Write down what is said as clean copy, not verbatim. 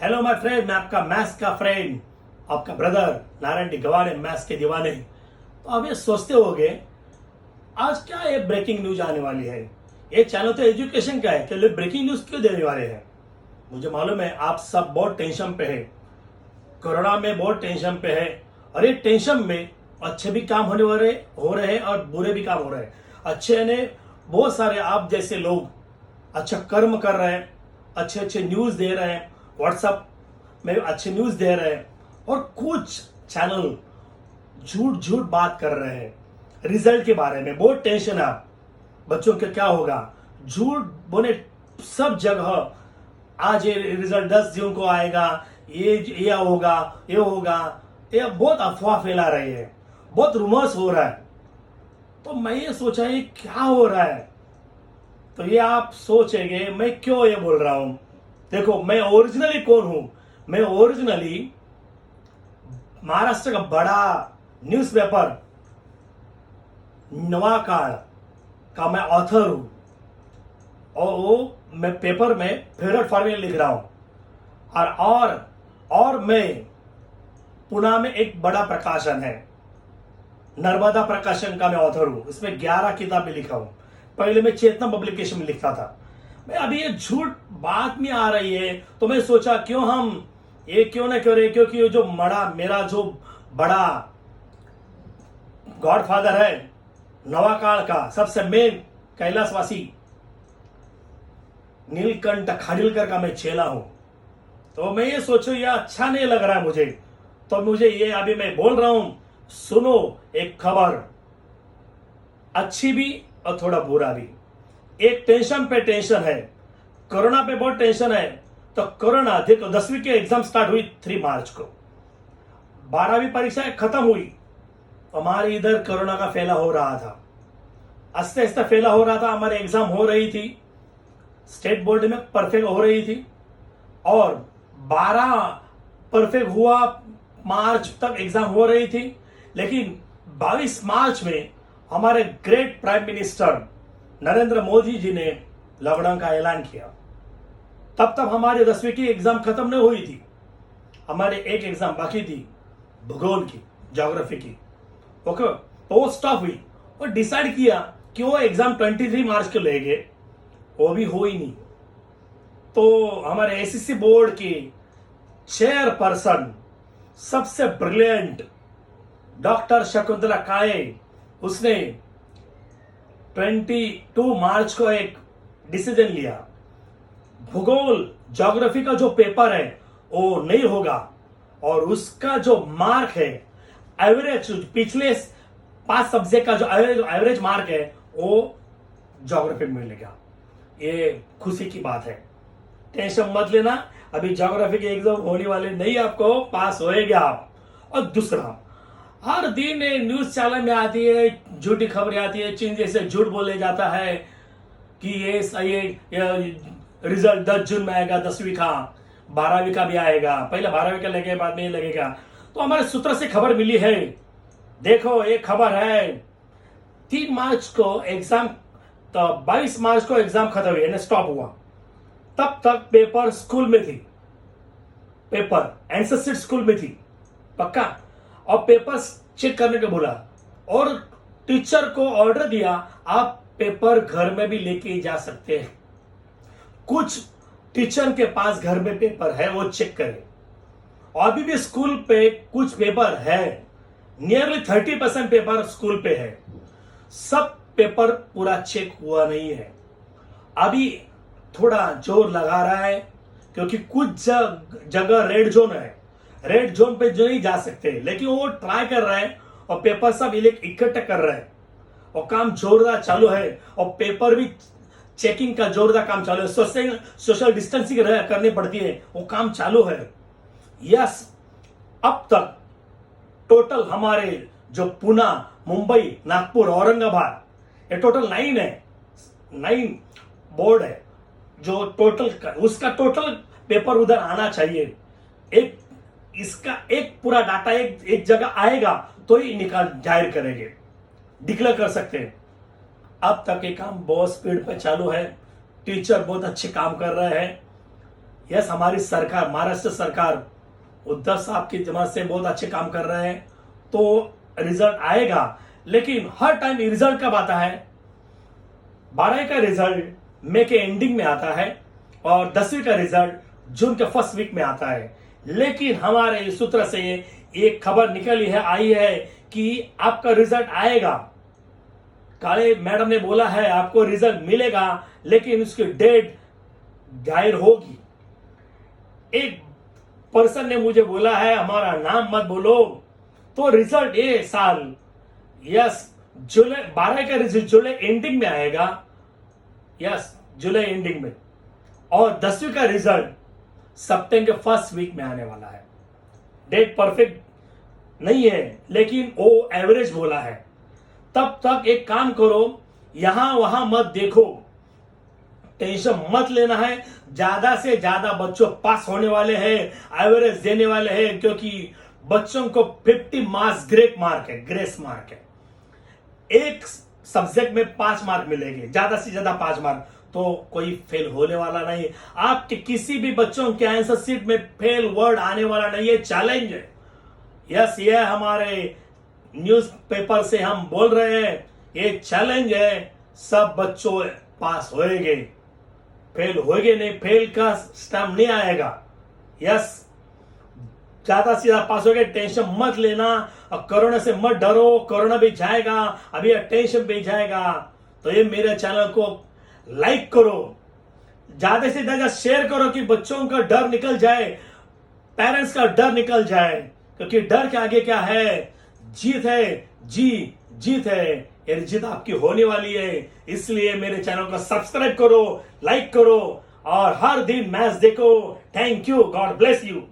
Hello my friend, मैं आपका maths का फ्रेंड, आपका ब्रदर नारायण डी गवाने, मैथ्स के दीवाने। तो आप ये सोचते होंगे आज क्या ये ब्रेकिंग न्यूज आने वाली है। ये चैनल तो एजुकेशन का है, कि ब्रेकिंग न्यूज क्यों देने वाले हैं। मुझे मालूम है आप सब बहुत टेंशन पे है, कोरोना में बहुत टेंशन पे है। और ये टेंशन में अच्छे भी काम हो रहे हैं और बुरे भी काम हो रहे हैं। अच्छे ने बहुत सारे आप जैसे लोग अच्छा कर्म कर रहे हैं, अच्छे अच्छे न्यूज़ दे रहे हैं, व्हाट्सएप में अच्छे न्यूज़ दे रहे हैं। और कुछ चैनल झूठ झूठ बात कर रहे हैं रिजल्ट के बारे में। बहुत टेंशन है आप बच्चों के क्या होगा, झूठ बोले सब जगह। आज ये रिजल्ट 10 जून को आएगा, ये होगा, ये होगा। ये बहुत अफवाह फैला रही है, बहुत रूमर्स हो रहा है। तो मैं ये सोचा ये क्या हो रहा है। तो ये आप सोचेंगे मैं क्यों ये बोल रहा हूं। देखो मैं ओरिजिनली कौन हूं। मैं ओरिजिनली महाराष्ट्र का बड़ा न्यूज़पेपर नवाकाळ का मैं ऑथर हूं। और वो मैं पेपर में फेवरेट फॉर्मूला लिख रहा हूं। और मैं पुणे में एक बड़ा प्रकाशन है, नर्मदा प्रकाशन का मैं ऑथर हूं। इसमें 11 किताबें लिखा हूं। पहले मैं चेतना पब्लिकेशन में लिखता था। मैं अभी ये झूठ बात में आ रही है, तो मैं सोचा क्यों हम ये क्यों ना क्यों रहे। क्योंकि ये जो मेरा जो बड़ा गॉडफादर है नवाकाळ का सबसे मेन कैलाशवासी नीलकंठ खाडिलकर का मैं चेला हूं। तो मैं ये सोचू ये अच्छा नहीं लग रहा है मुझे, तो मुझे ये अभी मैं बोल रहा हूं। सुनो एक खबर, अच्छी भी और थोड़ा बुरा भी। एक टेंशन पे टेंशन है, कोरोना पे बहुत टेंशन है। तो कोरोना देखो 10वीं की एग्जाम स्टार्ट हुई 3 मार्च को, 12वीं परीक्षाएं खत्म हुई। हमारे इधर कोरोना का फैला हो रहा था, आस्ते आस्ते फैला हो रहा था। हमारी एग्जाम हो रही थी, स्टेट बोर्ड में परफेक्ट हो रही थी। और 12 परफेक्ट हुआ, मार्च तक एग्जाम हो रही थी। लेकिन 22 मार्च में हमारे great prime minister Narendra Modi ji ने लॉकडाउन का ऐलान किया। तब तक हमारी 10वीं की एग्जाम खत्म नहीं हुई थी। हमारे एक एग्जाम बाकी थी, भूगोल की, ज्योग्राफी की। ओके, तो वो स्टॉप हुई और डिसाइड किया कि वो एग्जाम 23 मार्च को लेंगे। वो भी हो ही नहीं। तो हमारे एसएससी बोर्ड की चेयरपर्सन सबसे ब्रिलियंट डॉक्टर शकुंतला काये, उसने 22 मार्च को एक डिसीजन लिया। भूगोल ज्योग्राफी का जो पेपर है वो नहीं होगा, और उसका जो मार्क है एवरेज, पिछले 5 सब्जेक्ट का जो एवरेज मार्क है वो ज्योग्राफी में मिलेगा। ये खुशी की बात है, टेंशन मत लेना। अभी ज्योग्राफी के एग्जाम होने वाले नहीं, आपको पास होएगा आप। और दूसरा, हर दिन न्यूज चैनल में आती है झूठी खबरें आती है। चीन जैसे झूठ बोले जाता है कि ये रिजल्ट 10 जून में आएगा, 10वीं का, 12वीं का भी आएगा। पहले 12वीं का लगेगा, बाद में ये लगेगा। तो हमारे सूत्र से खबर मिली है। देखो एक खबर है, 3 मार्च को एग्जाम, तो 22 मार्च को एग्जाम खत्म हुई, यानी स्टॉप हुआ। तब तक पेपर स्कूल में थी, पेपर आंसर शीट स्कूल में थी पक्का। और पेपर चेक करने को बोला, और टीचर को ऑर्डर दिया आप पेपर घर में भी लेके जा सकते हैं। कुछ टीचर के पास घर में पेपर है, वो चेक करें। और अभी भी स्कूल पे कुछ पेपर है, नियरली 30% पेपर स्कूल पे है। सब पेपर पूरा चेक हुआ नहीं है। अभी थोड़ा जोर लगा रहा है, क्योंकि कुछ जगह रेड जोन है, रेड जोन पे जो नहीं जा सकते, लेकिन वो ट्राई कर रहे हैं और पेपर सब इकट्ठा कर रहे हैं। और काम जोरदार चालू है, और पेपर भी चेकिंग का जोरदार काम चालू है। सोशल डिस्टेंसिंग करनी पड़ती है, वो काम चालू है। यस, अब तक टोटल हमारे जो पुणे, मुंबई, नागपुर, औरंगाबाद, ये टोटल 9 है, 9 बोर्ड है। जो टोटल उसका टोटल पेपर उधर आना चाहिए। इसका एक पूरा डाटा एक जगह आएगा तो ही निकाल जाहिर करेंगे, डिक्लेयर कर सकते हैं। अब तक ये काम बहुत स्पीड पर चालू है। टीचर बहुत अच्छे काम कर रहे हैं। यस, हमारी सरकार, महाराष्ट्र सरकार उद्धव साहब की जमात से बहुत अच्छे काम कर रहे हैं, तो रिजल्ट आएगा। लेकिन हर टाइम रिजल्ट कब आता है? 12वीं का रिजल्ट मई के एंडिंग में आता है और 10वीं का रिजल्ट जून के फर्स्ट वीक में आता है। लेकिन हमारे सूत्र से एक खबर निकली है, आई है कि आपका रिजल्ट आएगा। काले मैडम ने बोला है आपको रिजल्ट मिलेगा, लेकिन उसकी डेट जाहिर होगी। एक पर्सन ने मुझे बोला है हमारा नाम मत बोलो, तो रिजल्ट ये साल यस जुलाई 12 का रिजल्ट जुलाई एंडिंग में आएगा। यस, जुलाई एंडिंग में। और 10वीं का रिजल्ट सितंबर के फर्स्ट वीक में आने वाला है। डेट परफेक्ट नहीं है, लेकिन वो एवरेज बोला है। तब तक एक काम करो, यहां वहां मत देखो, टेंशन मत लेना है। ज्यादा से ज्यादा बच्चों पास होने वाले हैं, एवरेज देने वाले हैं, क्योंकि बच्चों को 50 मार्क्स ग्रेस मार्क है। एक सब्जेक्ट में 5 मार्क मिलेंगे, ज्यादा से ज्यादा 5 मार्क, तो कोई फेल होने वाला नहीं। आपके किसी भी बच्चों के आंसर शीट में फेल वर्ड आने वाला नहीं है। चैलेंज है। यस, ये हमारे न्यूज़पेपर से हम बोल रहे हैं, ये चैलेंज है। सब बच्चों पास होएंगे, फेल होएंगे नहीं, फेल का स्टैम्प नहीं आएगा। यस, ज्यादा से ज्यादा पास हो गए, टेंशन मत लेना। और कोरोना से मत डरो, कोरोना भी जाएगा, अभी टेंशन भी जाएगा। तो ये मेरे चैनल को लाइक करो, ज्यादा से ज्यादा शेयर करो कि बच्चों का डर निकल जाए, पेरेंट्स का डर निकल जाए। क्योंकि डर के आगे क्या है? जीत है। जीत है। ये जीत आपकी होने वाली है। इसलिए मेरे चैनल को सब्सक्राइब करो, लाइक करो और हर दिन मैच देखो। Thank you, God bless you.